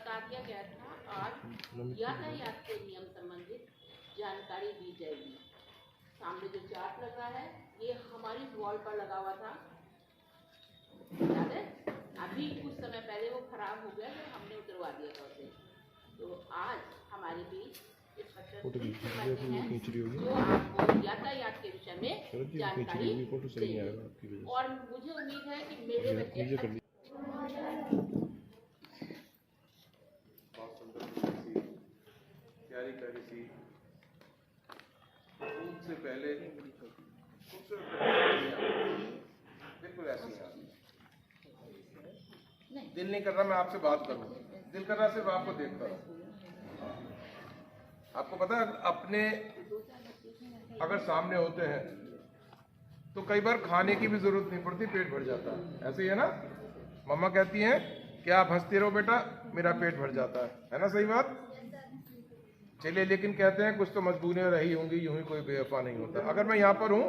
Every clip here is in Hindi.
बता दिया गया था आज यातायात के नियम संबंधित जानकारी दी जाएगी। सामने जो चार्ट लग रहा है ये हमारी वॉल पर लगा हुआ था, याद है? अभी कुछ समय पहले वो खराब हो गया तो हमने उतरवा दिया था उसे। तो आज हमारे बीच जो आपको यातायात के विषय में जानकारी देंगे। और मुझे उम्मीद है कि मेरे बच्चे तैयारी करी थी से पहले बिल्कुल ऐसी दिल नहीं कर रहा मैं आपसे बात करूं, दिल कर रहा सिर्फ आपको देखता हूं। आपको पता है अपने अगर सामने होते हैं तो कई बार खाने की भी जरूरत नहीं पड़ती, पेट भर जाता है। ऐसे ही है ना, मम्मा कहती हैं कि आप हंसते रहो बेटा मेरा पेट भर जाता है ना? सही बात। चलिए, लेकिन कहते हैं कुछ तो मजबूरियां रही होंगी, यूं ही कोई बेवफा नहीं होता। अगर मैं यहाँ पर हूँ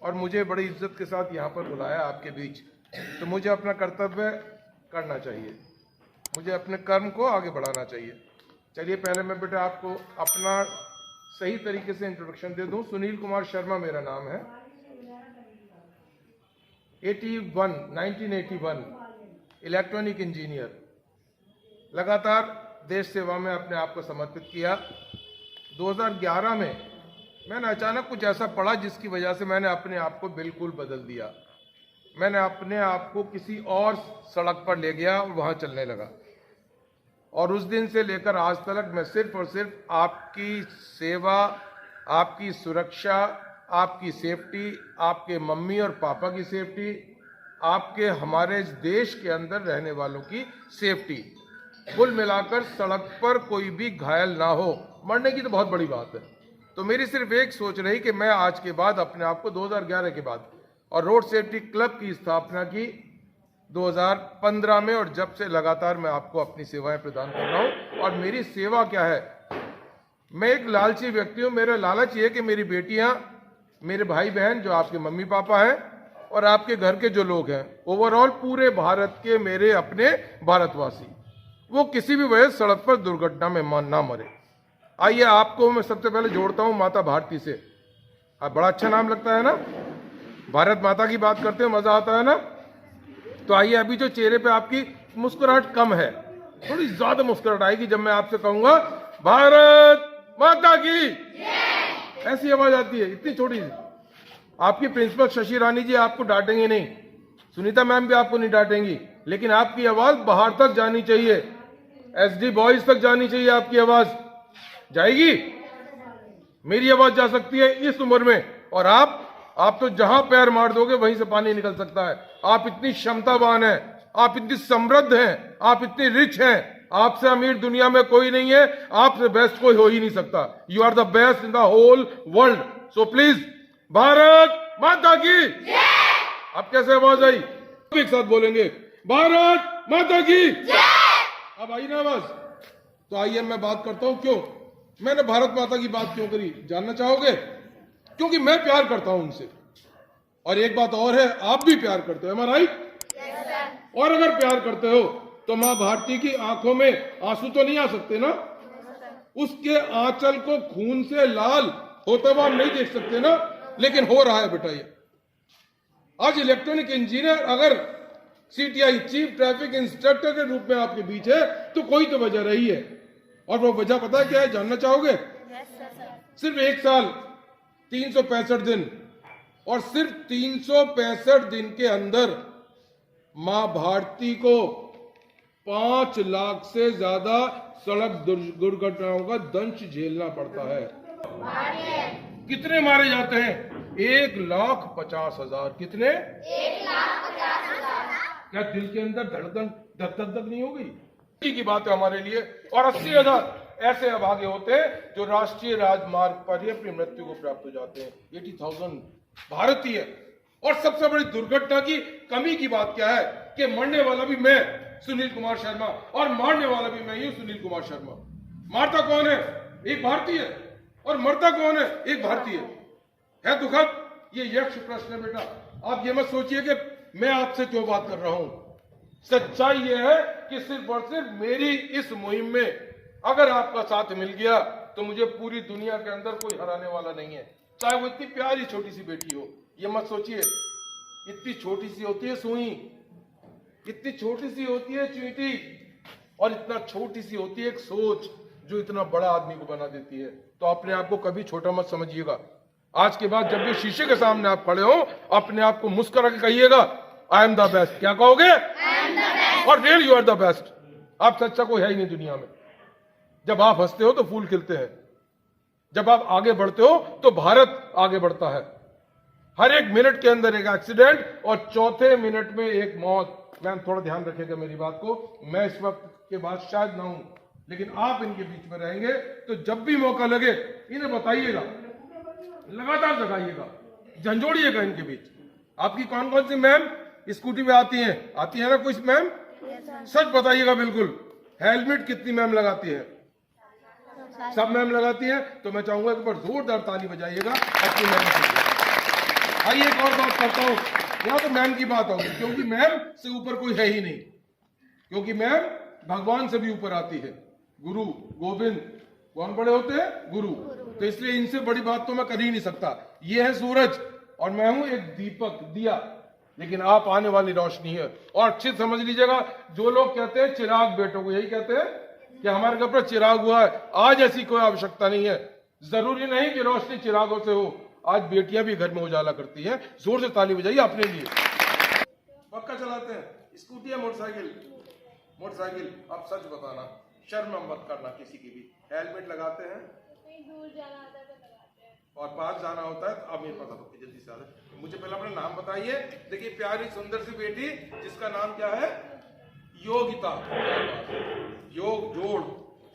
और मुझे बड़ी इज्जत के साथ यहाँ पर बुलाया आपके बीच, तो मुझे अपना कर्तव्य करना चाहिए, मुझे अपने कर्म को आगे बढ़ाना चाहिए। चलिए, पहले मैं बेटा आपको अपना सही तरीके से इंट्रोडक्शन दे दूं। सुनील कुमार शर्मा मेरा नाम है। 1981 इलेक्ट्रॉनिक इंजीनियर, लगातार देश सेवा में अपने आप को समर्पित किया। 2011 में मैंने अचानक कुछ ऐसा पढ़ा जिसकी वजह से मैंने अपने आप को बिल्कुल बदल दिया। मैंने अपने आप को किसी और सड़क पर ले गया और वहां चलने लगा। और उस दिन से लेकर आज तक मैं सिर्फ और सिर्फ आपकी सेवा, आपकी सुरक्षा, आपकी सेफ्टी, आपके मम्मी और पापा की सेफ्टी, आपके हमारे देश के अंदर रहने वालों की सेफ्टी, कुल मिलाकर सड़क पर कोई भी घायल ना हो, मरने की तो बहुत बड़ी बात है। तो मेरी सिर्फ एक सोच रही कि मैं आज के बाद अपने आप को 2011 के बाद और रोड सेफ्टी क्लब की स्थापना की 2015 में, और जब से लगातार मैं आपको अपनी सेवाएं प्रदान कर रहा हूं। और मेरी सेवा क्या है? मैं एक लालची व्यक्ति हूं। मेरा लालच ये कि मेरी बेटियां, मेरे भाई बहन जो आपके मम्मी पापा हैं और आपके घर के जो लोग हैं, ओवरऑल पूरे भारत के मेरे अपने भारतवासी, वो किसी भी वजह सड़क पर दुर्घटना में ना मरे। आइए आपको मैं सबसे पहले जोड़ता हूं माता भारती से। अब बड़ा अच्छा नाम लगता है ना, भारत माता की बात करते हो, मजा आता है ना? तो आइए, अभी जो चेहरे पे आपकी मुस्कुराहट कम है, थोड़ी ज्यादा मुस्कुराहट आएगी जब मैं आपसे कहूंगा भारत माता की। ऐसी आवाज आती है, इतनी छोटी सी। आपकी प्रिंसिपल शशि रानी जी आपको डांटेंगे नहीं, सुनीता मैम भी आपको नहीं डांटेंगी, लेकिन आपकी आवाज बाहर तक जानी चाहिए, एसडी बॉयज तक जानी चाहिए। आपकी आवाज जाएगी, मेरी आवाज जा सकती है इस उम्र में, और आप तो जहां पैर मार दोगे वहीं से पानी निकल सकता है। आप इतनी क्षमतावान हैं, आप इतनी समृद्ध हैं, आप इतनी रिच हैं, आपसे अमीर दुनिया में कोई नहीं है, आपसे बेस्ट कोई हो ही नहीं सकता। You are the best in the whole world. So please, Bharat माता की। अब कैसे आवाज आई? एक साथ बोलेंगे, भारत माता की। अब आई ना आवाज? तो आइए मैं बात करता हूं क्यों मैंने भारत माता की बात क्यों करी, जानना चाहोगे? क्योंकि मैं प्यार करता हूं उनसे, और एक बात और है, आप भी प्यार करते हो, एम आई राइट? और अगर प्यार करते हो तो मां भारती की आंखों में आंसू तो नहीं आ सकते ना? उसके आंचल को खून से लाल होता हुआ नहीं देख सकते ना? लेकिन हो रहा है बेटा। ये आज इलेक्ट्रॉनिक इंजीनियर अगर सीटीआई चीफ ट्रैफिक इंस्पेक्टर के रूप में आपके बीच है तो कोई तो वजह रही है, और वो वजह पता है क्या है? जानना चाहोगे? सिर्फ 1 साल 365 दिन, और सिर्फ 365 दिन के अंदर मां भारती को 5 लाख से ज्यादा सड़क दुर्घटनाओं का दंश झेलना पड़ता है। कितने मारे जाते हैं? 1,50,000। कितने? 1,50,000। क्या दिल के अंदर धड़कन धक धक नहीं हो गई? की बात है हमारे लिए। और 80,000 ऐसे अभागे होते हैं जो राष्ट्रीय राजमार्ग पर ही अपनी मृत्यु को प्राप्त हो जाते हैं। 80,000 भारतीय। और सबसे बड़ी दुर्घटना की कमी की बात क्या है कि मरने वाला भी मैं सुनील कुमार शर्मा, और मारने वाला भी मैं ही सुनील कुमार शर्मा। मारता कौन है? एक भारतीय। और मरता कौन है? एक भारतीय। है दुखद? ये यक्ष प्रश्न है बेटा। आप ये मत सोचिए कि मैं आपसे क्यों बात कर रहा हूं। सच्चाई ये है कि सिर्फ और सिर्फ मेरी इस मुहिम में अगर आपका साथ मिल गया तो मुझे पूरी दुनिया के अंदर कोई हराने वाला नहीं है, चाहे वो इतनी प्यारी छोटी सी बेटी हो। ये मत सोचिए इतनी छोटी सी होती है सुई, इतनी छोटी सी होती है चींटी, और इतना छोटी सी होती है एक सोच जो इतना बड़ा आदमी को बना देती है। तो अपने आप को कभी छोटा मत समझिएगा। आज के बाद जब भी शीशे के सामने आप खड़े हो अपने आप को मुस्कुरा के कहिएगा आई एम द बेस्ट। क्या कहोगे? और real you are the best. आप सच्चा कोई है ही नहीं दुनिया में। जब आप हंसते हो तो फूल खिलते हैं, जब आप आगे बढ़ते हो तो भारत आगे बढ़ता है। हर एक मिनट के अंदर एक एक्सीडेंट और चौथे मिनट में एक मौत। मैम थोड़ा ध्यान रखिएगा मेरी बात को, मैं इस वक्त के बाद शायद ना हूं, लेकिन आप इनके बीच में रहेंगे तो जब भी मौका लगे इन्हें बताइएगा, लगातार जगाइएगा, झंझोड़िएगा इनके बीच। आपकी कौन कौन सी मैम स्कूटी पे आती है ना कुछ मैम? सच बताइएगा बिल्कुल। हेलमेट कितनी मैम लगाती है? सब मैम लगाती है। तो मैं चाहूंगा एक बार जोरदार ताली बजाइएगा अपनी मैम के लिए। आइए एक और बात करता हूं, यहाँ तो मैम की बात होगी क्योंकि मैम से ऊपर कोई है ही नहीं, क्योंकि मैम भगवान से भी ऊपर आती है। गुरु गोविंद कौन बड़े होते हैं? गुरु। तो इसलिए इनसे बड़ी बात तो मैं कर ही नहीं सकता। ये है सूरज और मैं हूं एक दीपक, दिया, लेकिन आप आने वाली रोशनी है। और अच्छे समझ लीजिएगा, जो लोग कहते हैं चिराग बेटों को, यही कहते हैं कि हमारे घर पर चिराग हुआ है, आज ऐसी कोई आवश्यकता नहीं है। जरूरी नहीं कि रोशनी चिरागों से हो, आज बेटियां भी घर में उजाला करती हैं। जोर से ताली बजाइए अपने लिए। पक्का चलाते हैं स्कूटी या मोटरसाइकिल? मोटरसाइकिल। अब सच बताना, शर्म मत करना किसी की भी। हेलमेट लगाते हैं? दूर जाना होता है तो लगाते हैं, और पास जाना होता है तो अब ये पता तो जल्दी से आ जाए। मुझे पहले अपना नाम बताइए। देखिए प्यारी सुंदर सी बेटी जिसका नाम क्या है? योगिता। योग जोड़,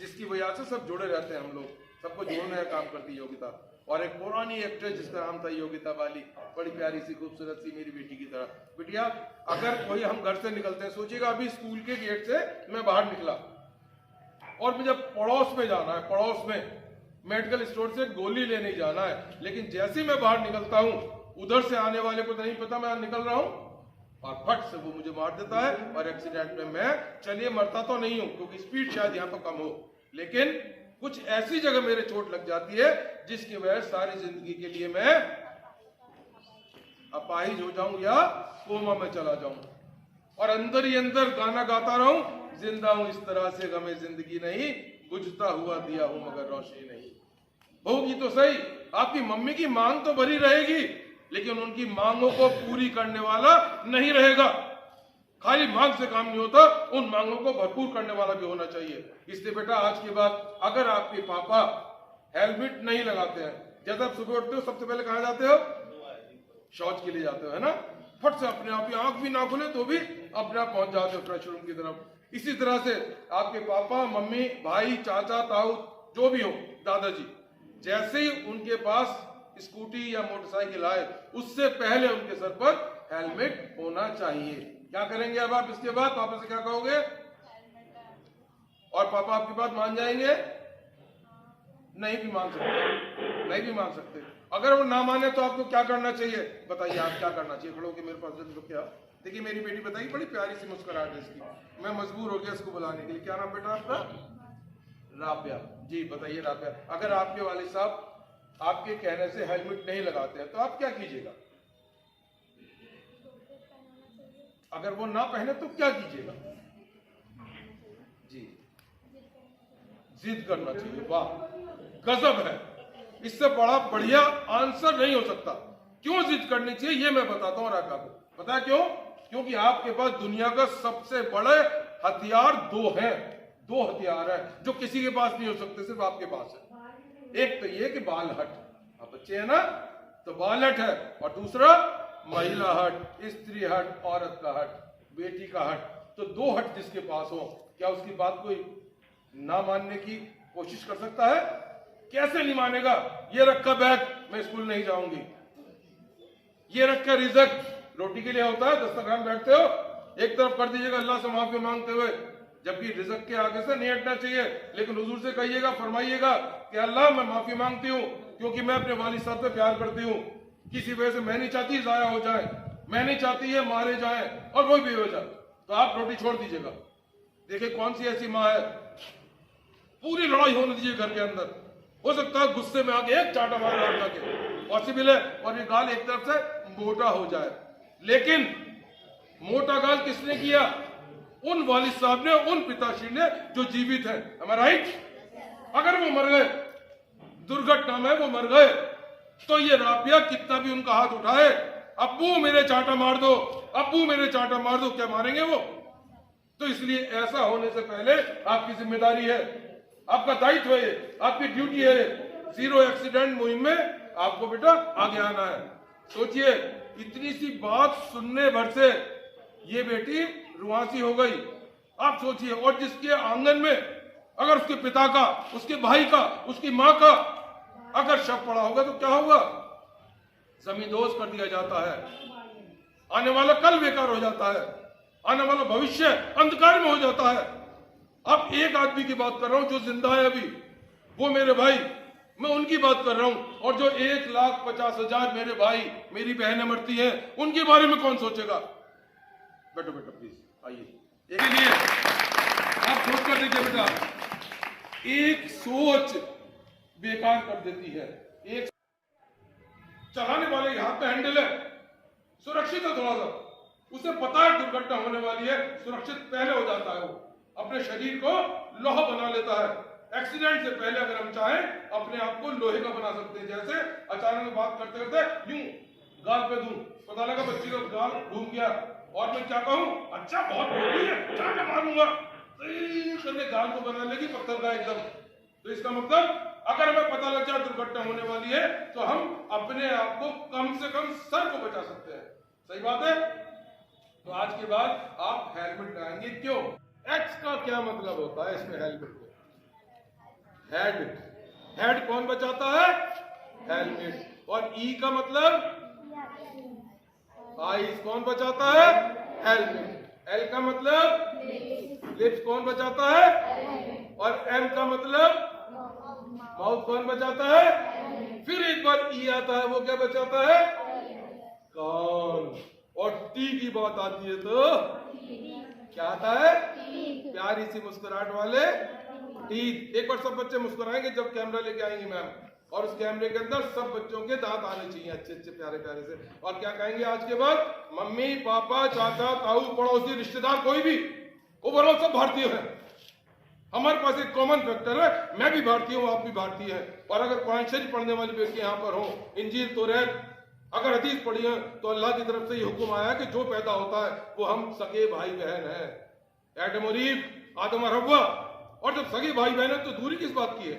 जिसकी वजह से सब जुड़े रहते हैं हम लोग, सबको जोड़ने का काम करती है योगिता। और एक पुरानी एक्ट्रेस जिसका नाम था योगिता वाली, बड़ी प्यारी सी खूबसूरत सी मेरी बेटी की तरह। बिटिया अगर कोई हम घर से निकलते हैं, सोचिएगा अभी स्कूल के गेट से मैं बाहर निकला और मुझे पड़ोस में जाना है, पड़ोस में मेडिकल स्टोर से गोली लेने जाना है, लेकिन जैसे ही मैं बाहर निकलता हूं उधर से आने वाले को तो नहीं पता मैं निकल रहा हूं और फट से वो मुझे मार देता है। और एक्सीडेंट में मैं, चलिए मरता तो नहीं हूं क्योंकि स्पीड शायद यहाँ पर कम हो, लेकिन कुछ ऐसी जगह मेरे चोट लग जाती है जिसकी वजह सारी जिंदगी के लिए मैं अपाहिज हो जाऊं या कोमा में चला जाऊं और अंदर ही अंदर गाना गाता रहूं, जिंदा हूं इस तरह से गमे जिंदगी नहीं, बुझता हुआ दिया हूं मगर रोशनी नहीं। होगी तो सही, आपकी मम्मी की मांग तो भरी रहेगी, लेकिन उनकी मांगों को पूरी करने वाला नहीं रहेगा। खाली मांग से काम नहीं होता, उन मांगों को भरपूर करने वाला भी होना चाहिए। इसलिए बेटा आज के बाद अगर आपके पापा हेलमेट नहीं लगाते हैं, जब आप सुबह उठते हो सबसे पहले कहां जाते हो? शौच के लिए जाते हो, है ना? फट से अपने आप ही, आंख भी ना खुले तो भी अपने आप पहुंच जाते हो फ्रेश रूम की तरफ। इसी तरह से आपके पापा मम्मी भाई चाचा ताऊ जो भी हो, दादाजी, जैसे ही उनके पास स्कूटी या मोटरसाइकिल आए उससे पहले उनके सर पर हेलमेट होना चाहिए। क्या करेंगे अब आप इसके बाद? पापा से क्या कहोगे? और पापा आपकी बात मान जाएंगे? नहीं भी मान सकते, नहीं भी मान सकते। अगर वो ना माने तो आपको क्या करना चाहिए? बताइए आप क्या करना चाहिए? खड़ो के मेरे पास रुक क्या। देखिए मेरी बेटी बताइए, बड़ी प्यारी सी मुस्कुराहट है इसकी, मैं मजबूर हो गया इसको बुलाने के लिए। क्या नाम बेटा आपका? राबिया जी। बताइए राबिया, अगर आपके वालिद साहब आपके कहने से हेलमेट नहीं लगाते हैं तो आप क्या कीजिएगा? अगर वो ना पहने तो क्या कीजिएगा? जी, जिद करना चाहिए। वाह गजब है, इससे बड़ा बढ़िया आंसर नहीं हो सकता। क्यों जिद करनी चाहिए ये मैं बताता हूं राबिया को। पता है क्यों? क्योंकि आपके पास दुनिया का सबसे बड़े हथियार दो हैं, दो हथियार हैं जो किसी के पास नहीं हो सकते, सिर्फ आपके पास है। एक तो ये कि बाल हट, आप बच्चे हैं ना तो बाल हट है, और दूसरा महिला हट, स्त्री हट, औरत का हट, बेटी का हट। तो दो हट जिसके पास हो, क्या उसकी बात कोई ना मानने की कोशिश कर सकता है? कैसे नहीं मानेगा? ये रखा बैग, मैं स्कूल नहीं जाऊंगी। ये रखा रिज़्क, रोटी के लिए होता है, दस्तरखान बैठते हो एक तरफ कर दीजिएगा अल्लाह से माफी मांगते हुए, जबकि रिज़्क के आगे से नहीं हटना चाहिए। लेकिन हुजूर से कहिएगा, फरमाइएगा कि अल्लाह मैं माफी मांगती हूँ क्योंकि मैं अपने वालिद साहब से प्यार करती हूँ, किसी वजह से मैं नहीं चाहती जाया हो जाए, मैं नहीं चाहती है मारे जाए और कोई भी हो जाए। तो आप रोटी छोड़ दीजिएगा। देखिए कौन सी ऐसी माँ है, पूरी लड़ाई होने दीजिए घर के अंदर, हो सकता है गुस्से में आके एक चाटा मार लड़का के, पॉसिबल है, और ये गाल एक तरफ से मोटा हो जाए। लेकिन मोटा गाल किसने किया? उन वालिद साहब ने, उन पिताश्री ने जो जीवित है। am I right? अगर वो मर गए, दुर्घटना में वो मर गए, तो ये राबिया कितना भी उनका हाथ उठाए, अब्बू मेरे चाटा मार दो, अब्बू मेरे चाटा मार दो, क्या मारेंगे वो? तो इसलिए ऐसा होने से पहले आपकी जिम्मेदारी है, आपका दायित्व है, आपकी ड्यूटी है, जीरो एक्सीडेंट मुहिम में आपको बेटा आगे आना है। सोचिए, इतनी सी बात सुनने भर से ये बेटी रुआसी हो गई। आप सोचिए, और जिसके आंगन में अगर उसके पिता का, उसके भाई का, उसकी माँ का अगर शव पड़ा होगा तो क्या होगा? जमींदोज कर दिया जाता है, आने वाला कल बेकार हो जाता है, आने वाला भविष्य अंधकार में हो जाता है। अब एक आदमी की बात कर रहा हूं जो जिंदा है अभी, वो मेरे भाई, मैं उनकी बात कर रहा हूं। और जो 1,50,000 मेरे भाई मेरी बहनें मरती हैं, उनके बारे में कौन सोचेगा? बैठो बेटा प्लीज, आइए। एक लिए आप सोच कर देखिए बेटा, एक सोच बेकार कर देती है। एक चलाने वाले के हाथ में हैंडल है, सुरक्षित है थोड़ा सा, उसे पता है दुर्घटना होने वाली है, सुरक्षित पहले हो जाता है, वो अपने शरीर को लोहा बना लेता है। एक्सीडेंट से पहले अगर हम चाहें अपने आप को लोहे का बना सकते हैं। जैसे अचानक बात करते करते यूं गाल पे दूं, पता लगा बच्ची का गाल घूम गया, और मैं क्या कहूं, अच्छा बहुत बोली है, क्या मारूंगा, करके गाल को बना लेगी पत्थर का एकदम। तो इसका मतलब अगर हमें पता लग जाए दुर्घटना होने वाली है, तो हम अपने आप को कम से कम सर को बचा सकते हैं। सही बात है? तो आज के बाद आप हेलमेट लगाएंगे। क्यों? एक्स का क्या मतलब होता है इसमें हेलमेट में? हेड, हेड कौन बचाता है? हेलमेट। और ई का मतलब आईज कौन बचाता है? हेलमेट। एल का मतलब लिप्स कौन बचाता है? और एम का मतलब माउथ कौन बचाता है? फिर एक बार ई आता है, वो क्या बचाता है? कान। और टी की बात आती है तो क्या आता है? प्यारी सी मुस्कुराहट वाले टीथ। एक बार सब बच्चे मुस्कुराएंगे जब कैमरा लेके आएंगे मैम, और उस कैमरे के अंदर सब बच्चों के दांत आने चाहिए अच्छे अच्छे प्यारे प्यारे से। और क्या कहेंगे आज के बाद? मम्मी पापा चाचा ताऊ पड़ोसी रिश्तेदार कोई भी, ओवरऑल सब भारतीय है। हमारे पास एक कॉमन फैक्टर है, मैं भी भारतीय हूँ, आप भी भारतीय हैं। और अगर कुरान शरीफ पढ़ने वाले व्यक्ति यहाँ पर हो, इंजील तौरात अगर हदीस पढ़ी है, तो अल्लाह की तरफ से ये हुक्म आया कि जो पैदा होता है वो हम सगे भाई बहन है, एडम और ईव, आदम और हव्वा। और जब सगे भाई बहन है तो दूरी किस बात की है?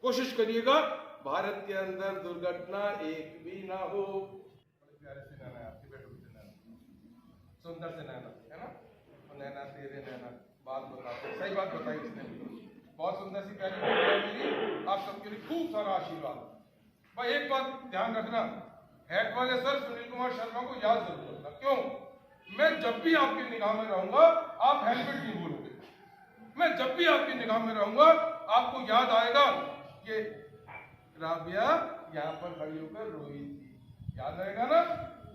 कोशिश करिएगा भारत के अंदर दुर्घटना एक भी ना हो। प्यारे से नैना आपके बेटों से नैना, सुंदर से नैना है ना, नैना तेरे नैना बात बताते, सही बात बताई उसने, बहुत सुंदर सी प्यारी बात है मेरी। आप सबके लिए खूब सारा आशीर्वाद। भाई एक बात ध्यान रखना, हेड वाले सर सुनील कुमार शर्मा को याद जरूर रखना। क्यों? मैं जब भी आपकी निगाह में रहूंगा आप हेलमेट नहीं भूलोगे। मैं जब भी आपकी निगाह में रहूंगा आपको याद आएगा कि राबिया यहाँ पर खड़ी होकर रोई थी, याद रहेगा ना?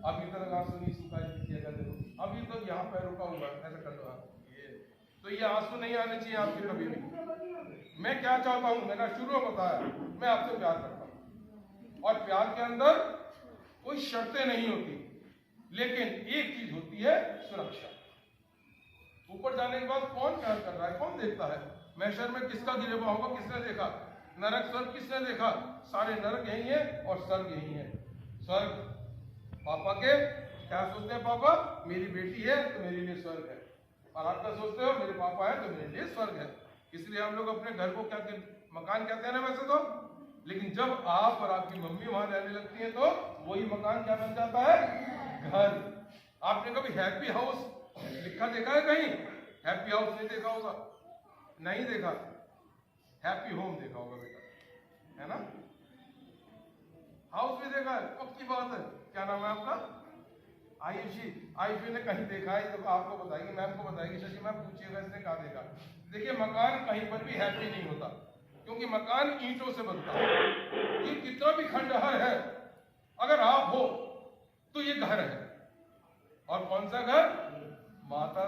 अभी तक आंसू नहीं सुखाई कीजिएगा, देखो अभी तो यहाँ पैर रुका हुआ है, ऐसा कर दो ये, तो ये आंसू नहीं आने चाहिए आपके कभी भी। मैं क्या चाहता हूँ, मैंने शुरू में बताया, मैं आपसे प्यार करता हूँ, और प्यार के अंदर कोई शर्तें नहीं होती, लेकिन एक चीज होती है सुरक्षा। ऊपर जाने के बाद कौन प्यार कर रहा है, कौन देखता है? महशर में किसका गिरेबा होगा, किसने देखा? नरक स्वर्ग किसने देखा? सारे नरक यही है और स्वर्ग यही है। स्वर्ग पापा के, क्या सोचते हैं पापा? मेरी बेटी है तो मेरे लिए स्वर्ग है। और आप क्या सोचते हो? मेरे पापा है तो मेरे लिए स्वर्ग है। इसलिए हम लोग अपने घर को क्या मकान कहते हैं ना वैसे तो, लेकिन जब आप और आपकी मम्मी वहां रहने लगती है तो वही मकान क्या बन जाता है? घर। आपने कभी हैप्पी हाउस लिखा देखा है कहीं? हैप्पी हाउस नहीं देखा होगा, नहीं देखा, हैप्पी होम देखा होगा बेटा, है ना? हाउस भी देखा है, पक्की बात है। क्या नाम है आपका? आयुषी। आयुषी ने कहीं देखा है तो आपको बताएगी, मैम को बताएगी, शशि मैम पूछिएगा इसने कहा देखा। देखिए मकान कहीं पर भी हैप्पी नहीं होता, क्योंकि मकान ईंटों से बनता है। ये कितना भी खंडहर है, अगर आप हो तो ये घर है। और कौन सा घर? माता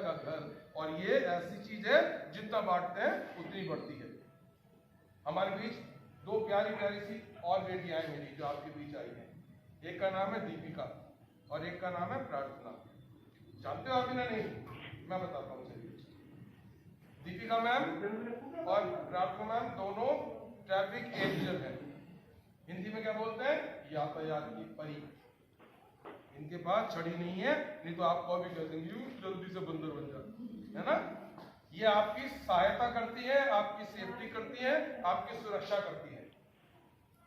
का घर। और ये ऐसी चीज है जितना बांटते हैं उतनी बढ़ती है। हमारे बीच दो प्यारी प्यारी सी और बेटियां हैं मेरी जो आपके बीच आई हैं। एक का नाम है दीपिका और एक का नाम है प्रार्थना। जानते हो आप इन्हें? नहीं, मैं बताता हूँ। दीपिका मैम और प्रार्थना मैम दोनों ट्रैफिक एंजल हैं। हिंदी में क्या बोलते हैं? यातायात की परी। इनके पास छड़ी नहीं है, नहीं तो आपको भी कह देंगे जल्दी से बंदर बन जा, है ना। ये आपकी सहायता करती है, आपकी सेफ्टी करती है, आपकी सुरक्षा करती है।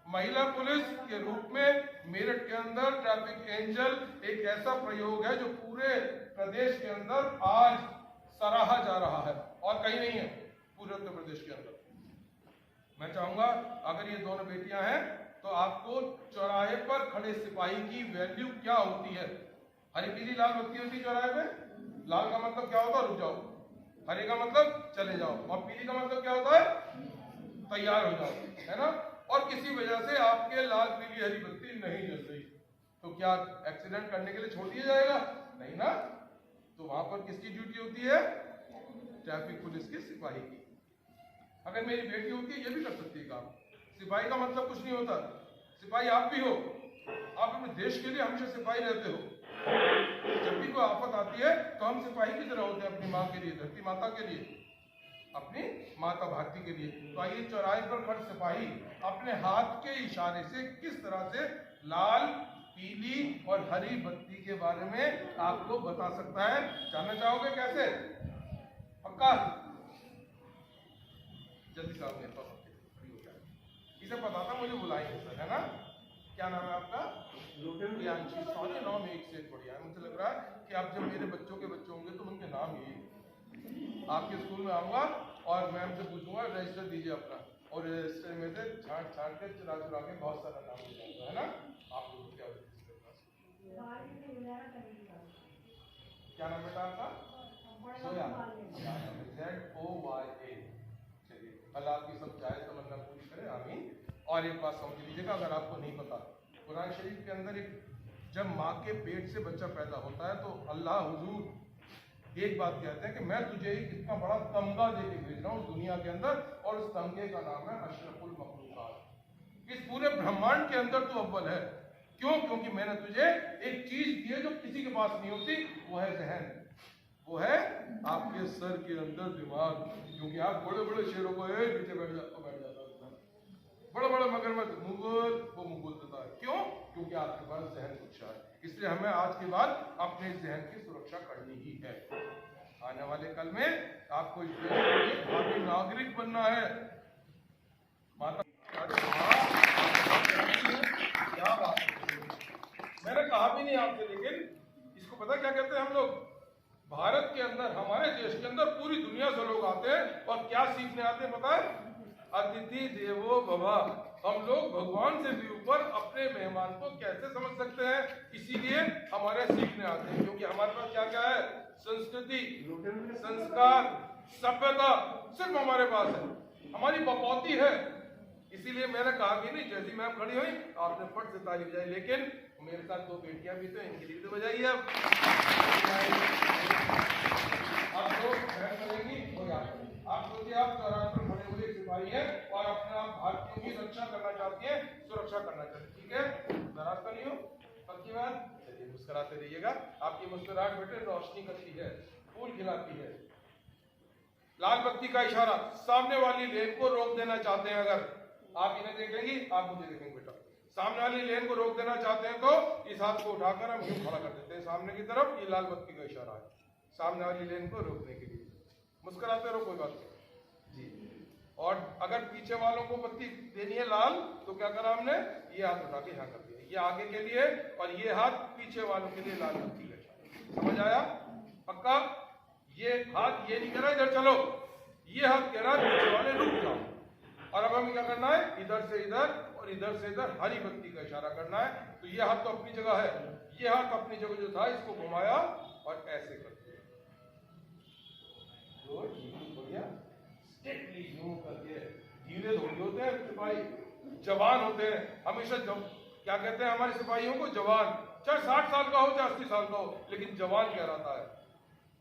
महिला पुलिस के रूप में मेरठ के अंदर ट्रैफिक एंजल एक ऐसा प्रयोग है जो पूरे प्रदेश के अंदर आज सराहा जा रहा है और कहीं नहीं है पूरे उत्तर प्रदेश के अंदर। मैं चाहूंगा अगर ये दोनों बेटियां हैं तो आपको चौराहे पर खड़े सिपाही की वैल्यू क्या होती है। हरी पीली लाल बत्ती होती है चौराहे पे। लाल का मतलब क्या होता है? रुक जाओ। हरे का मतलब चले जाओ। और पीली का मतलब क्या होता है? तैयार हो जाओ, है ना। और किसी वजह से आपके लाल पीली हरी बत्ती नहीं जल रही तो क्या एक्सीडेंट करने के लिए छोड़ दिया जाएगा? नहीं ना। तो वहां पर किसकी ड्यूटी होती है? ट्रैफिक पुलिस के सिपाही की। अगर मेरी बेटी होती है ये भी कर सकती है काम। सिपाही का मतलब कुछ नहीं होता। सिपाही आप भी हो, आप अपने देश के लिए हमेशा सिपाही रहते हो। जब भी कोई आफत आती है तो हम सिपाही की तरह होते हैं अपनी माँ के लिए, धरती माता के लिए, अपनी माता भारती के लिए। तो आइए चौराहे पर खड़े सिपाही अपने हाथ के इशारे से किस तरह से लाल पीली और हरी बत्ती के बारे में आपको बता सकता है। जानना चाहोगे कैसे? पक्का? जल्दी से आपने इसे पता था, मुझे बुलाएंगे सर, है ना। क्या नाम है आपका? प्रियांशी। सॉरी नाम एक से एक बढ़िया है। मुझे लग रहा है कि आप जब मेरे बच्चों के बच्चे होंगे तो उनके नाम यही। आपके स्कूल में आऊंगा और मैम से पूछूंगा रजिस्टर दीजिए अपना, और रजिस्टर में से छांट छांट के चुरा चुरा के बहुत सारा नाम ले जाऊंगा, है ना। आप लोगों क्या क्या नाम बेटा आपका? सोया। ZOYA। चलिए, अल्लाह आपकी सब जायज़ तमन्ना पूरी करे, आमीन। और एक बात समझ लीजिएगा, अगर आपको नहीं पता, कुरान शरीफ के अंदर जब माँ के पेट से बच्चा पैदा होता है तो अल्लाह हुजूर एक बात कहते हैं कि मैं तुझे एक इतना बड़ा तमगा दे के भेज रहा हूँ दुनिया के अंदर, और उस तमगे का नाम है अशरफुल मखलूकात। इस पूरे ब्रह्मांड के अंदर तू अव्वल है। क्यों? क्योंकि मैंने तुझे एक चीज दी है जो किसी के पास नहीं होती, वो है जहन, वो है आपके सर के अंदर दिमाग। क्योंकि आप बड़े बड़े शेरों को पीछे बैठ जाता है, बड़ा बड़ा मगरमच्छ मुगल वो मुगल देता है। क्यों? क्योंकि आपके पास जहन सुरक्षा है। इसलिए हमें आज के बाद अपने जहन की सुरक्षा करनी ही है। आने वाले कल में आपको इस देश के भावी नागरिक बनना है। माता क्या बात है, मैंने कहा भी नहीं आपसे, लेकिन इसको पता क्या कहते हैं हम लोग? भारत के अंदर, हमारे देश के अंदर पूरी दुनिया से लोग आते हैं और क्या सीखने आते हैं पता है? अतिथि देवो भव। हम लोग भगवान से भी ऊपर अपने मेहमान को कैसे समझ सकते हैं, इसीलिए हमारे सीखने आते हैं। क्योंकि हमारे पास क्या क्या है? संस्कृति, संस्कार, सभ्यता सिर्फ हमारे पास है, हमारी बपौती है। इसीलिए मैंने कहा भी नहीं, जैसी मैम खड़ी हुई आपने फट से ताली बजाई। लेकिन मेरे साथ दो बेटियां भी तो, इनके लिए तो बजाइए। अब दो बहन बनेगी और आप सोचिए, आप चौराहे पर खड़े हुए सिपाही हैं और अपने आप भारतीयों की रक्षा करना चाहती हैं, सुरक्षा करना चाहती है, ठीक है? नाराज तो नहीं हो? पक्की बात? चलिए मुस्कुराते रहिएगा। आपकी मुस्कुराहट बेटे रोशनी करती है, फूल खिलाती है। लाल बत्ती का इशारा, सामने वाली लेन को रोक देना चाहते हैं, अगर आप इन्हें देखेंगी आप मुझे देखेंगे बेटा, सामने वाली लेन को रोक देना चाहते हैं तो इस हाथ को उठाकर हम यूं खड़ा कर देते हैं सामने की तरफ। ये लाल बत्ती का इशारा है सामने वाली लेन को रोकने के लिए। मुस्कुराते रहो, कोई बात नहीं जी। और अगर पीछे वालों को बत्ती देनी है लाल तो क्या करा हमने? ये हाथ उठा के यहाँ कर दिया, ये आगे के लिए और ये हाथ पीछे वालों के लिए लाल बत्ती का इशारा। समझ आया? पक्का? ये हाथ ये नहीं कह रहा इधर चलो, ये हाथ कह रहा पीछे वाले रुक जाओ। और अब हमें क्या करना है? इधर से इधर और इधर से इधर हरी बत्ती का इशारा करना है। तो ये हाथ तो अपनी जगह है, ये हाथ अपनी जगह जो था इसको घुमाया और ऐसे कर दिया, बढ़िया स्ट्रिक्टली यूं करके। धीरे थोड़ी होते हैं सिपाही, जवान होते हैं हमेशा। क्या कहते हैं हमारे सिपाहियों को? जवान। चाहे 60 साल का हो चाहे 80 साल का हो, लेकिन जवान कहलाता है।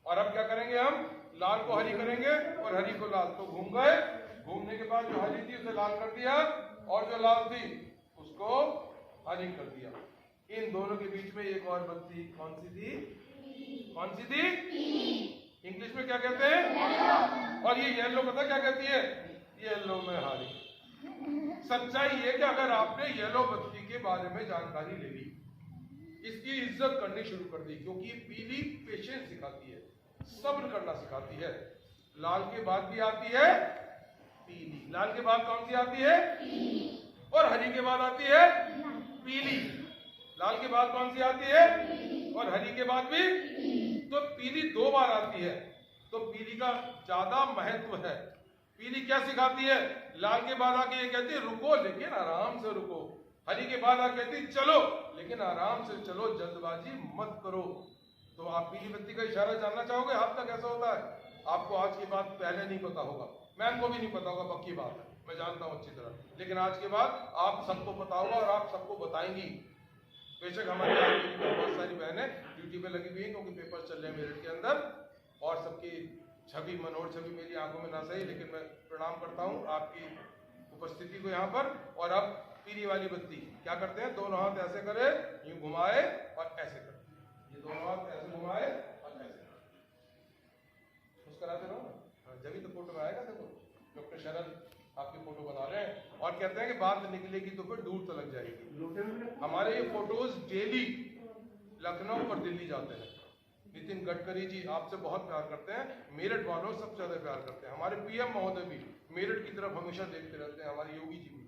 और अब क्या करेंगे, हम लाल को हरी करेंगे और हरी को लाल। तो घूम गए, घूमने के बाद जो हरी थी उसे लाल कर दिया और जो लाल थी उसको हरी कर दिया। इन दोनों के बीच में एक और बत्ती कौन सी थी, कौन सी थी? इंग्लिश में क्या कहते हैं? और ये येलो पता क्या कहती है? येलो में हरी। सच्चाई ये कि अगर आपने येलो बत्ती के बारे में जानकारी ले ली, इसकी इज्जत करनी शुरू कर दी, क्योंकि पीली पेशेंस सिखाती है, सब्र करना सिखाती है। लाल के बाद भी आती है पीली। लाल के बाद कौन सी आती है? और हरी के बाद आती है पीली। लाल के बाद कौन सी आती है? और हरी के बाद भी। तो पीली 2 बार आती है, तो पीली का ज्यादा महत्व है। पीली क्या सिखाती है? लाल के बाद आके ये कहती है रुको लेकिन आराम से रुको। हरी के बाद आके कहती है चलो लेकिन आराम से चलो, जल्दबाजी मत करो। तो आप पीली बत्ती का इशारा जानना चाहोगे हाथ का कैसा होता है? आपको आज की बात पहले नहीं पता होगा, मैम को भी नहीं पता होगा, पक्की बात है, मैं जानता हूँ अच्छी तरह, लेकिन आज के बाद आप सबको पता होगा और आप सबको बताएंगी। बेशक हमारी बहुत सारी बहनें ड्यूटी पे लगी हुई हैं क्योंकि पेपर चल रहे हैं मेरठ के अंदर, और सबकी छवि, मनोहर छवि मेरी आंखों में ना सही, लेकिन मैं प्रणाम करता हूँ आपकी उपस्थिति को यहाँ पर। और अब पीली वाली बत्ती क्या करते हैं? दोनों हाथ ऐसे करे, यूं घुमाए और ऐसे करे, ये दोनों हाथ ऐसे घुमाए और ऐसे करे, मुस्कुराते रहो ना, जब ही तो फोटो में आएगा। देखो डॉक्टर शरद आपकी फोटो बना रहे हैं और कहते हैं कि बात निकलेगी तो फिर दूर तक जाएगी। हमारे ये फोटोज डेली लखनऊ और दिल्ली जाते हैं। नितिन गडकरी जी आपसे बहुत प्यार करते हैं, मेरठ वालों सबसे ज्यादा प्यार करते हैं। हमारे पीएम महोदय भी मेरठ की तरफ हमेशा देखते रहते हैं, हमारे योगी जी भी।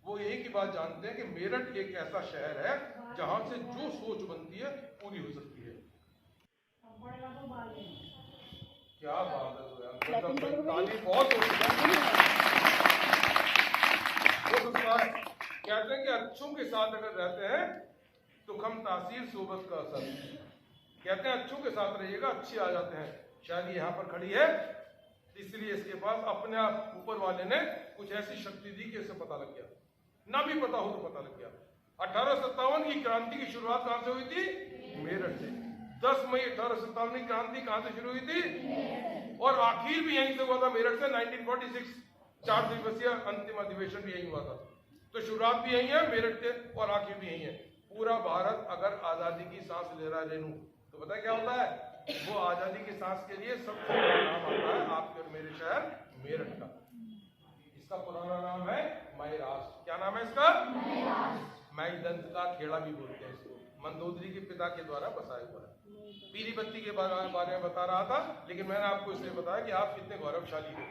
वो यही की बात जानते हैं कि मेरठ एक ऐसा शहर है जहां से जो सोच बनती है पूरी हो सकती है। क्या बात है ताली बहुत हो कहते हैं कि अच्छों के साथ अगर रहते हैं तो कम तासीर सोबत का असर। कहते हैं अच्छों के साथ रहिएगा, अच्छे आ जाते हैं। शायद यहाँ पर खड़ी है इसलिए इसके पास अपने आप ऊपर वाले ने कुछ ऐसी शक्ति दी कि इसे पता लग गया, ना भी पता हो तो पता लग गया। 1857 की क्रांति की शुरुआत कहां से हुई थी? मेरठ से। 10 मई 1857 की क्रांति कहां से शुरू हुई थी? और आखिर भी यहीं से हुआ था, मेरठ से। 1946 4 दिवसीय अंतिम अधिवेशन भी यहीं हुआ था। तो शुरुआत भी यही है मेरठ के और आखिर भी यही है। पूरा भारत अगर आजादी की सांस ले रहा है रेनू, तो पता है क्या होता है? वो आजादी की सांस के लिए सबसे बड़ा नाम आता है आपके और मेरे शहर मेरठ का। इसका पुराना नाम है महाराष्ट्र। क्या नाम है इसका? मैदंत का खेड़ा भी बोलते हैं इसको। मंदोदरी के पिता के द्वारा बसाया हुआ है। पीली बत्ती के बारे में बता रहा था, लेकिन मैंने आपको इसलिए बताया कि आप कितने गौरवशाली हो।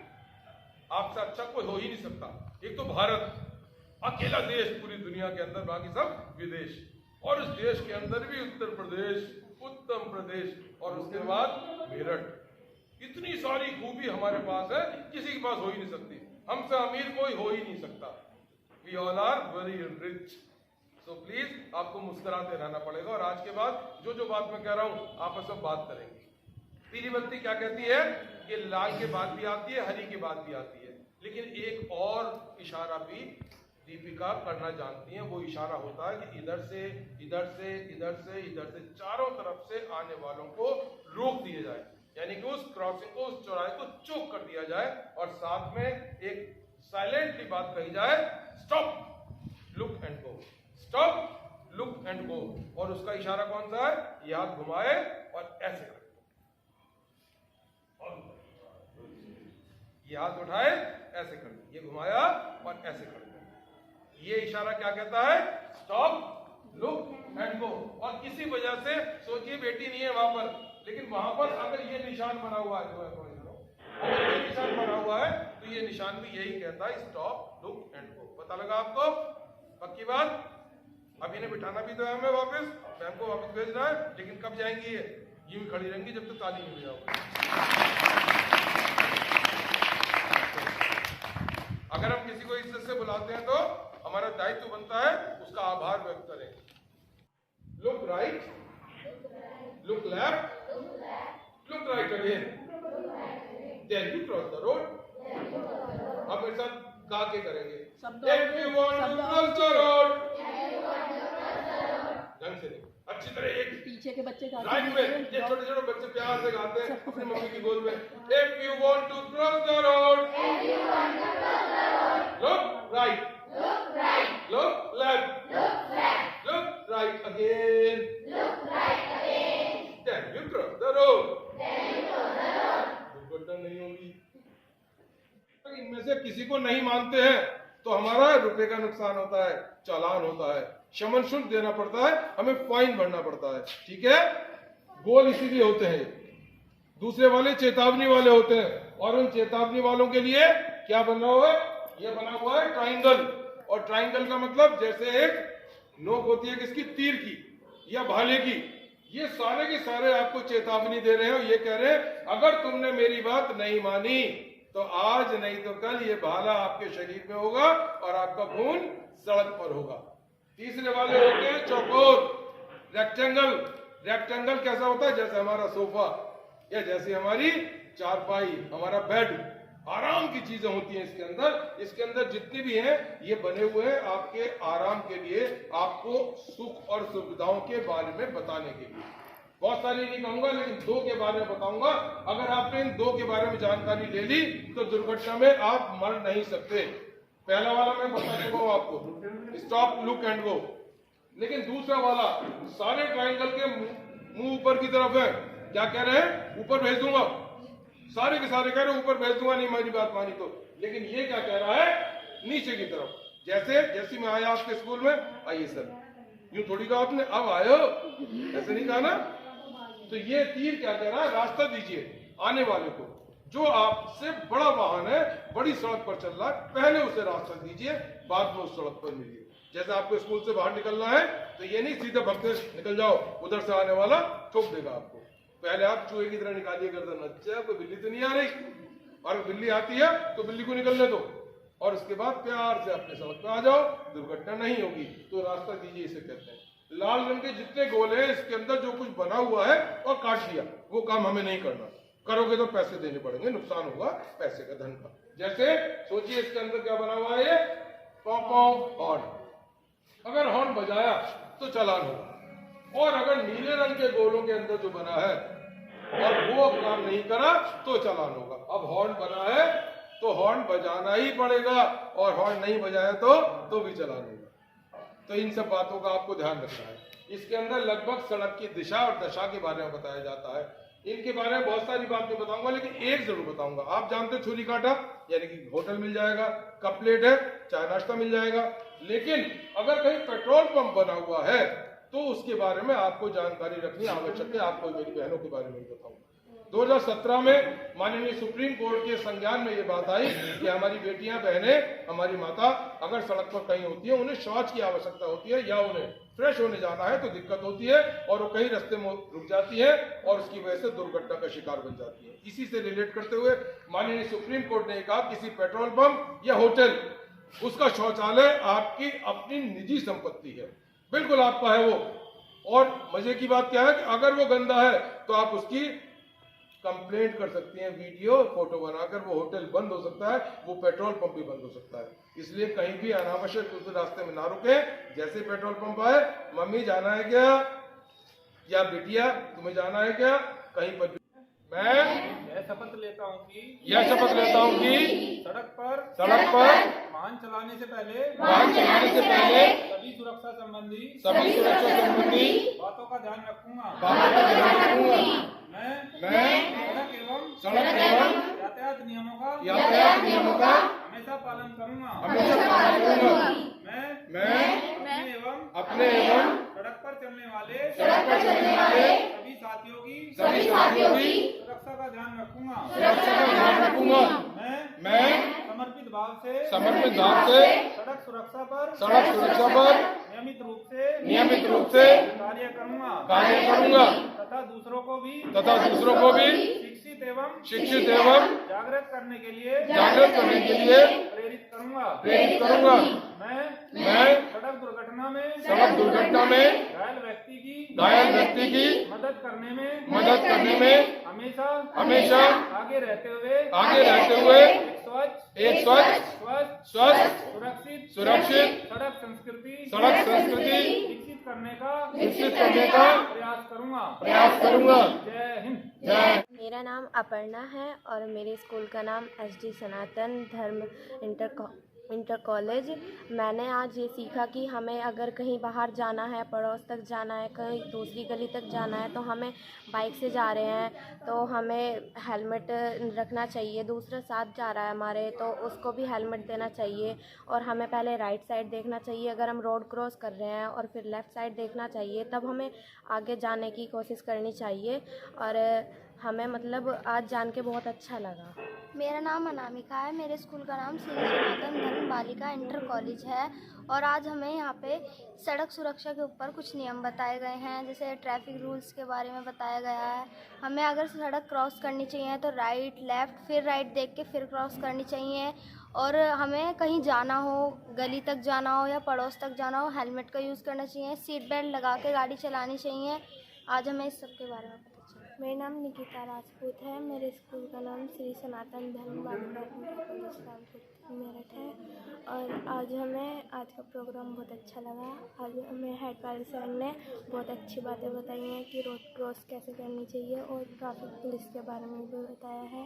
आपसे अच्छा कोई हो ही नहीं सकता। एक तो भारत अकेला देश पूरी दुनिया के अंदर, बाकी सब विदेश, और उस देश के अंदर भी उत्तर प्रदेश, उत्तम प्रदेश, और उसके बाद मेरठ। इतनी सारी खूबी हमारे पास है, किसी के पास हो ही नहीं सकती। हमसे अमीर कोई हो ही नहीं सकता। We all are very rich. So please आपको मुस्कुराते रहना पड़ेगा। और आज के बाद जो जो बात मैं कह रहा हूं आपस में बात करेंगे। पीली बत्ती क्या कहती है कि लाल के बाद भी आती है, हरी के बाद भी आती है, लेकिन एक और इशारा भी दीपिका करना जानती हैं। वो इशारा होता है कि इधर से इधर से इधर से इधर से चारों तरफ से आने वालों को रोक दिया जाए, यानी कि उस क्रॉसिंग को, उस चौराहे को चौक कर दिया जाए, और साथ में एक साइलेंटली बात कही जाए, stop look and go, stop look and go. और उसका इशारा कौन सा है? ये हाथ घुमाए और ऐसे करे, ये हाथ उठाए ऐसे कर दे, ये घुमाया और ऐसे कर दे। ये इशारा क्या कहता है? Stop look and go. और किसी वजह से सोचिए बेटी नहीं है वहां पर, लेकिन वहां पर अगर ये निशान बना हुआ है, अगर ये निशान बना हुआ है तो ये निशान भी यही कहता है, स्टॉप लुक एंड गो। पता लगा आपको? पक्की बात? अब इन्हें बिठाना भी तो है हमें वापस, मैम को वापस भेजना है, लेकिन कब जाएंगी ये? यूं खड़ी रहेंगी जब तक ताली नहीं बजाओगे। अगर हम किसी को इज्जत से बुलाते हैं तो हमारा दायित्व बनता है उसका आभार व्यक्त करें। Look right, look left, look right again, then you cross the road. अब मेरे साथ गा के करेंगे। If you want to cross the road, ढंग से नहीं, अच्छी तरह एक पीछे के बच्चे गाते राइट में ये छोटे छोटे बच्चे प्यार से गाते हैं अपनी मम्मी की गोद में, if you want to cross the road, look right, look left, look right again, then you cross the road, दुर्घटना नहीं होगी। इनमें से किसी को नहीं मानते हैं तो हमारा रुपए का नुकसान होता है, चालान होता है, शमन शुल्क देना पड़ता है, हमें फाइन भरना पड़ता है। ठीक है, गोल इसीलिए होते हैं। दूसरे वाले चेतावनी वाले होते हैं, और उन चेतावनी वालों के लिए क्या बना हुआ है? ये बना हुआ है ट्राइंगल, और ट्राइंगल का मतलब जैसे एक नोक होती है किसकी, तीर की या भाले की। ये सारे के सारे आपको चेतावनी दे रहे हैं और ये कह रहे हैं अगर तुमने मेरी बात नहीं मानी तो आज नहीं तो कल ये भाला आपके शरीर में होगा और आपका खून सड़क पर होगा। तीसरे वाले होते हैं चौकोर, रेक्टेंगल। रेक्टेंगल कैसा होता है? जैसे हमारा सोफा या जैसे हमारी चारपाई, हमारा बेड, आराम की चीजें होती हैं इसके अंदर। इसके अंदर जितनी भी हैं ये बने हुए हैं आपके आराम के लिए, आपको सुख और सुविधाओं के बारे में बताने के लिए। बहुत सारी नहीं कहूंगा लेकिन दो के बारे में बताऊंगा। अगर आपने इन दो के बारे में जानकारी ले ली तो दुर्घटना में आप मर नहीं सकते। पहला वाला मैं बता चुका हूं आपको, स्टॉप लुक एंड गो। लेकिन दूसरा वाला, सारे ट्राइंगल के मुंह ऊपर की तरफ है। क्या कह रहे हैं? ऊपर भेज दूंगा। सारे के सारे कह रहे हैं ऊपर भेज दूंगा, नहीं मेरी बात मानी तो। लेकिन ये क्या कह रहा है? नीचे की तरफ। जैसे मैं आया आपके स्कूल में, आइए सर, यूं थोड़ी कहा आपने अब आयो, ऐसे नहीं कहा ना। तो ये तीर क्या कह रहा है? रास्ता दीजिए आने वाले को। जो आपसे बड़ा वाहन है, बड़ी सड़क पर चल रहा है, पहले उसे रास्ता दीजिए, बाद में उस सड़क पर मिलिए। जैसे आपको स्कूल से बाहर निकलना है तो ये नहीं सीधे भगते निकल जाओ, उधर से आने वाला ठोक देगा आपको। पहले आप चूहे की तरह निकालिए गर्दन, अच्छा कोई बिल्ली तो नहीं आ रही, और बिल्ली आती है तो बिल्ली को निकलने दो, और उसके बाद प्यार से अपने सड़क पे आ जाओ, दुर्घटना नहीं होगी। तो रास्ता दीजिए इसे कहते हैं। लाल रंग के जितने गोले हैं इसके अंदर जो कुछ बना हुआ है और काट दिया, वो काम हमें नहीं करना। करोगे तो पैसे देने पड़ेंगे, नुकसान होगा पैसे का, धन का। जैसे सोचिए इसके अंदर क्या बना हुआ है, ये हॉर्न। अगर हॉर्न बजाया तो चालान होगा, और अगर नीले रंग के गोलों के अंदर जो बना है और वो काम नहीं करा तो चालान होगा। अब हॉर्न बना है तो हॉर्न बजाना ही पड़ेगा, और हॉर्न नहीं बजाया तो भी चालान होगा। तो इन सब बातों का आपको ध्यान रखना है। इसके अंदर लगभग सड़क की दिशा और दशा के बारे में बताया जाता है। इनके बारे में बहुत सारी बातें बताऊंगा, लेकिन एक जरूर बताऊंगा। आप जानते हैं छुरी कांटा, यानी कि होटल मिल जाएगा, कप प्लेट है, चाय नाश्ता मिल जाएगा। लेकिन अगर कहीं पेट्रोल पंप बना हुआ है तो उसके बारे में आपको जानकारी रखनी आवश्यक है। आपको मेरी बहनों के बारे में बताऊंगा। 2017 में माननीय सुप्रीम कोर्ट के संज्ञान में ये बात आई कि हमारी बेटियां, बहनें, हमारी माता अगर सड़क पर कहीं होती है, उन्हें शौच की आवश्यकता होती है या उन्हें फ्रेश होने जाना है तो दिक्कत होती है, और वो कहीं रास्ते में रुक जाती है और उसकी वजह से दुर्घटना का शिकार बन जाती है। इसी से रिलेट करते हुए माननीय सुप्रीम कोर्ट ने कहा किसी पेट्रोल पंप या होटल, उसका शौचालय आपकी अपनी निजी संपत्ति है, बिल्कुल आपका है वो। और मजे की बात क्या है कि अगर वो गंदा है तो आप उसकी कंप्लेंट कर सकती हैं, वीडियो फोटो बनाकर। वो होटल बंद हो सकता है, वो पेट्रोल पंप भी बंद हो सकता है। इसलिए कहीं भी अनावश्यक रूप से रास्ते में ना रुके। जैसे पेट्रोल पंप आए, मम्मी जाना है क्या, या बिटिया तुम्हें जाना है क्या, कहीं पर मैं यह शपथ लेता हूँ कि सड़क पर वाहन चलाने से पहले सभी सुरक्षा संबंधी बातों का ध्यान रखूंगा। मैं सड़क एवं यातायात नियमों का हमेशा पालन करूंगा। मैं अपने एवं सड़क पर चलने वाले सभी साथियों की सुरक्षा का ध्यान रखूंगा। मैं समर्पित भाव से सड़क सुरक्षा पर नियमित रूप से कार्य करूंगा तथा दूसरों को भी शिक्षित एवं जागृत करने के लिए प्रेरित करूंगा। मैं सड़क दुर्घटना में घायल व्यक्ति की मदद करने में हमेशा आगे रहते हुए एक स्वच्छ सुरक्षित सड़क संस्कृति करने का प्रयास करूंगा। जय हिंद। मेरा नाम अपर्णा है और मेरे स्कूल का नाम SD सनातन धर्म इंटर कॉलेज। मैंने आज ये सीखा कि हमें अगर कहीं बाहर जाना है, पड़ोस तक जाना है, कहीं दूसरी गली तक जाना है, तो हमें बाइक से जा रहे हैं तो हमें हेलमेट रखना चाहिए। दूसरा साथ जा रहा है हमारे तो उसको भी हेलमेट देना चाहिए। और हमें पहले राइट साइड देखना चाहिए अगर हम रोड क्रॉस कर रहे हैं, और फिर लेफ़्ट साइड देखना चाहिए, तब हमें आगे जाने की कोशिश करनी चाहिए। और हमें मतलब आज जान के बहुत अच्छा लगा। मेरा नाम अनामिका है। मेरे स्कूल का नाम श्री सनातन धर्म बालिका इंटर कॉलेज है। और आज हमें यहाँ पे सड़क सुरक्षा के ऊपर कुछ नियम बताए गए हैं, जैसे ट्रैफिक रूल्स के बारे में बताया गया है। हमें अगर सड़क क्रॉस करनी चाहिए तो राइट लेफ़्ट फिर राइट देख के फिर क्रॉस करनी चाहिए। और हमें कहीं जाना हो, गली तक जाना हो या पड़ोस तक जाना हो, हेलमेट का यूज़ करना चाहिए। सीट बेल्ट लगा के गाड़ी चलानी चाहिए। आज हमें इस सब के बारे में पता चला। मेरा नाम निकिता राजपूत है। मेरे स्कूल का नाम श्री सनातन धर्म बालिका इंटर कॉलेज रामपुर मेरठ है। और आज का प्रोग्राम बहुत अच्छा लगा। आज हमें हेड पाल सर ने बहुत अच्छी बातें बताई हैं कि रोड क्रॉस कैसे करनी चाहिए, और ट्रैफिक पुलिस के बारे में भी बताया है।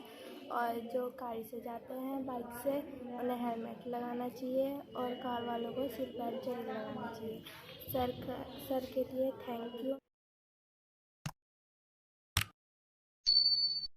और जो गाड़ी से जाते हैं बाइक से, उन्हें हेलमेट लगाना चाहिए, और कार वालों को सीट बेल्ट जरूर लगाना चाहिए। सर के लिए थैंक यू।